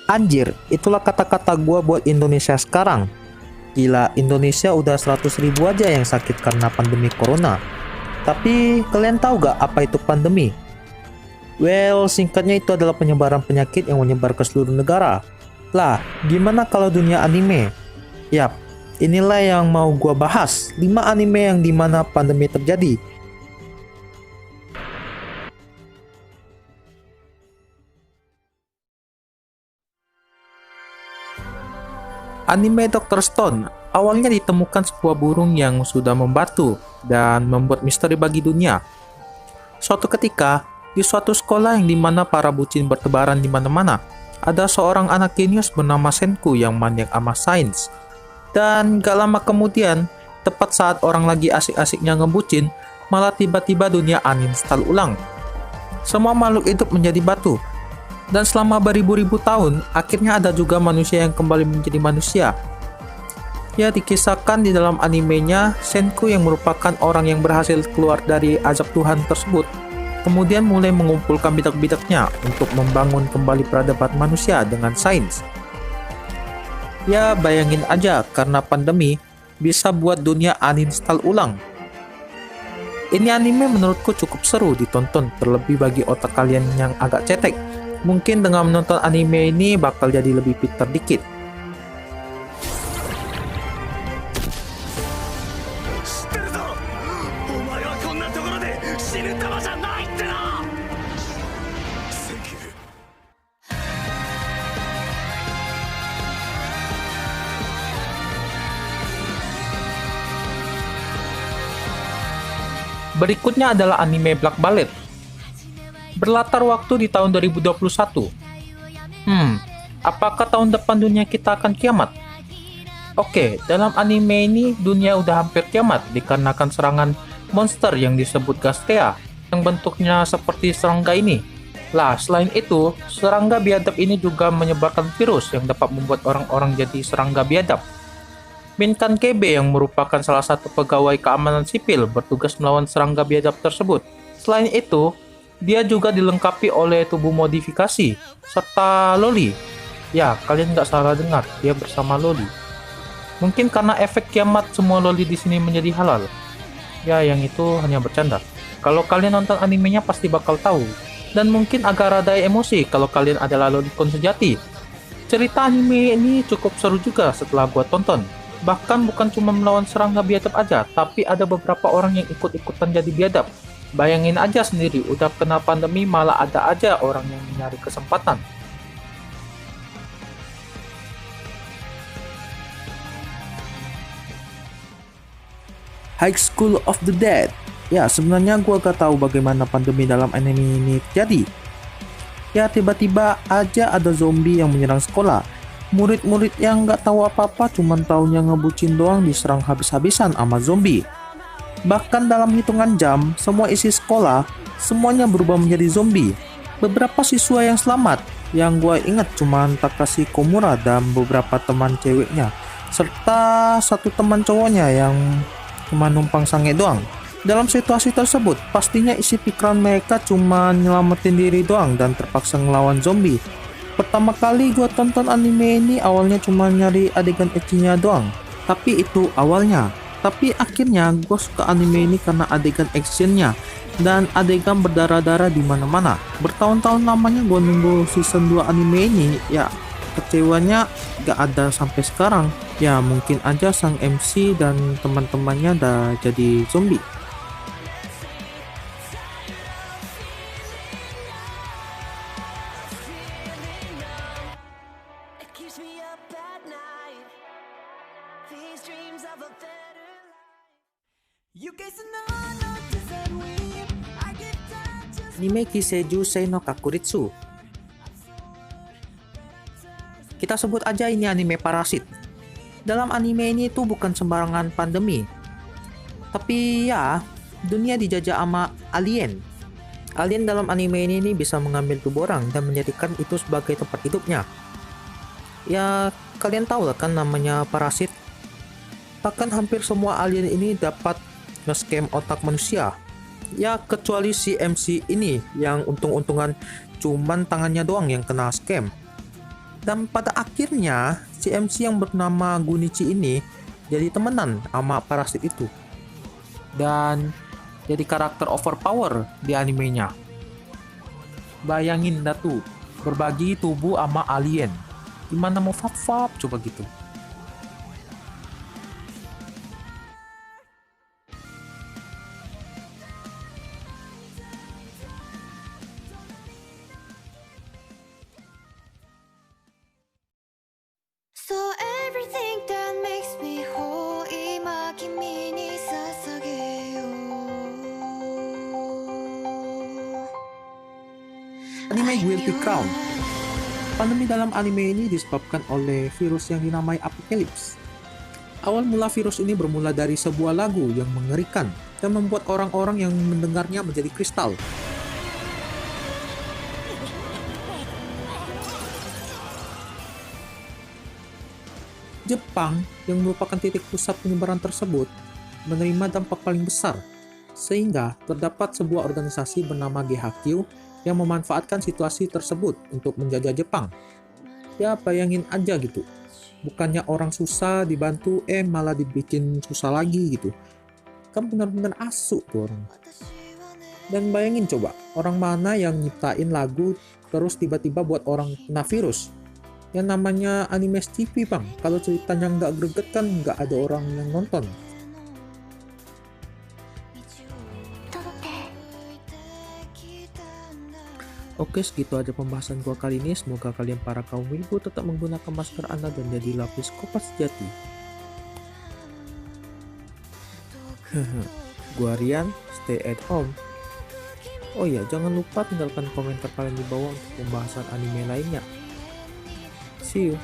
Anjir, itulah kata-kata gua buat Indonesia sekarang. Gila, Indonesia udah 100.000 aja yang sakit karena pandemi corona. Tapi kalian tahu gak apa itu pandemi? Well, singkatnya itu adalah penyebaran penyakit yang menyebar ke seluruh negara. Lah, gimana kalau dunia anime? Yap, inilah yang mau gua bahas. 5 anime yang dimana pandemi terjadi. Anime Dr. Stone awalnya ditemukan sebuah burung yang sudah membatu dan membuat misteri bagi dunia. Suatu ketika, di suatu sekolah yang dimana para bucin bertebaran di mana-mana, ada seorang anak jenius bernama Senku yang maniak sama sains. Dan gak lama kemudian, tepat saat orang lagi asik-asiknya ngebucin, malah tiba-tiba dunia uninstall ulang. Semua makhluk hidup menjadi batu. Dan selama beribu-ribu tahun, akhirnya ada juga manusia yang kembali menjadi manusia. Ya, dikisahkan di dalam animenya, Senku yang merupakan orang yang berhasil keluar dari azab Tuhan tersebut, kemudian mulai mengumpulkan bidak-bidaknya untuk membangun kembali peradaban manusia dengan sains. Ya, bayangin aja, karena pandemi, bisa buat dunia uninstall ulang. Ini anime menurutku cukup seru ditonton, terlebih bagi otak kalian yang agak cetek. Mungkin dengan menonton anime ini bakal jadi lebih pintar dikit. Berikutnya adalah anime Black Ballet. Berlatar waktu di tahun 2021. Apakah tahun depan dunia kita akan kiamat? Oke, dalam anime ini dunia udah hampir kiamat dikarenakan serangan monster yang disebut Gastea yang bentuknya seperti serangga ini. Lah, selain itu, serangga biadab ini juga menyebarkan virus yang dapat membuat orang-orang jadi serangga biadab. Minkan Kebe yang merupakan salah satu pegawai keamanan sipil bertugas melawan serangga biadab tersebut. Selain itu, dia juga dilengkapi oleh tubuh modifikasi, serta Loli. Ya, kalian nggak salah dengar, dia bersama Loli. Mungkin karena efek kiamat semua Loli di sini menjadi halal. Ya, yang itu hanya bercanda. Kalau kalian nonton animenya pasti bakal tahu. Dan mungkin agak rada emosi kalau kalian adalah lolicon sejati. Cerita anime ini cukup seru juga setelah gua tonton. Bahkan bukan cuma melawan serangga biadab aja, tapi ada beberapa orang yang ikut-ikutan jadi biadab. Bayangin aja sendiri, udah kena pandemi malah ada aja orang yang nyari kesempatan. High School of the Dead. Ya, sebenarnya gua gak tahu bagaimana pandemi dalam anime ini terjadi. Ya, tiba-tiba aja ada zombie yang menyerang sekolah. Murid-murid yang gak tahu apa-apa cuman taunya ngebucin doang diserang habis-habisan sama zombie. Bahkan dalam hitungan jam, semua isi sekolah, semuanya berubah menjadi zombie. Beberapa siswa yang selamat, yang gue ingat cuman Takashi Komura dan beberapa teman ceweknya, serta satu teman cowoknya yang cuma numpang sange doang. Dalam situasi tersebut, pastinya isi pikiran mereka cuma nyelamatin diri doang dan terpaksa ngelawan zombie. Pertama kali gue tonton anime ini awalnya cuma nyari adegan ecchinya doang, tapi itu awalnya. Tapi akhirnya gue suka anime ini karena adegan actionnya dan adegan berdarah-darah di mana-mana. Bertahun-tahun lamanya gue nunggu season 2 anime ini, ya kecewanya gak ada sampai sekarang. Ya mungkin aja sang MC dan teman-temannya udah jadi zombie. Anime Kiseiju Sei no Kakuritsu. Kita sebut aja ini anime parasit. Dalam anime ini tuh bukan sembarangan pandemi. Tapi ya, dunia dijajah sama alien. Alien dalam anime ini bisa mengambil tubuh orang dan menjadikan itu sebagai tempat hidupnya. Ya, kalian tahu lah kan namanya parasit. Bahkan hampir semua alien ini dapat nge-scam otak manusia. Ya kecuali si MC ini yang untung-untungan cuman tangannya doang yang kena scam. Dan pada akhirnya si MC yang bernama Gunichi ini jadi temenan sama parasit itu. Dan jadi karakter overpower di animenya. Bayangin dah tuh, berbagi tubuh sama alien. Gimana mau fap-fap coba gitu. So everything that makes me whole 今君に捧げよう Anime Guilty Crown. Pandemi dalam anime ini disebabkan oleh virus yang dinamai Apocalypse. Awal mula virus ini bermula dari sebuah lagu yang mengerikan dan membuat orang-orang yang mendengarnya menjadi kristal. Jepang, yang merupakan titik pusat penyebaran tersebut, menerima dampak paling besar, sehingga terdapat sebuah organisasi bernama GHQ yang memanfaatkan situasi tersebut untuk menjajah Jepang. Ya bayangin aja gitu, bukannya orang susah dibantu, malah dibikin susah lagi gitu. Kan benar-benar asu tuh orang. Dan bayangin coba, orang mana yang nyiptain lagu terus tiba-tiba buat orang kena virus. Yang namanya anime TV bang, kalau ceritanya nggak greget kan nggak ada orang yang nonton. Oke, segitu aja pembahasan gua kali ini. Semoga kalian para kaum wibu tetap menggunakan masker Anda dan jadilah psikopat sejati. Gua Rian, stay at home. Oh iya, jangan lupa tinggalkan komentar kalian di bawah untuk pembahasan anime lainnya. See you.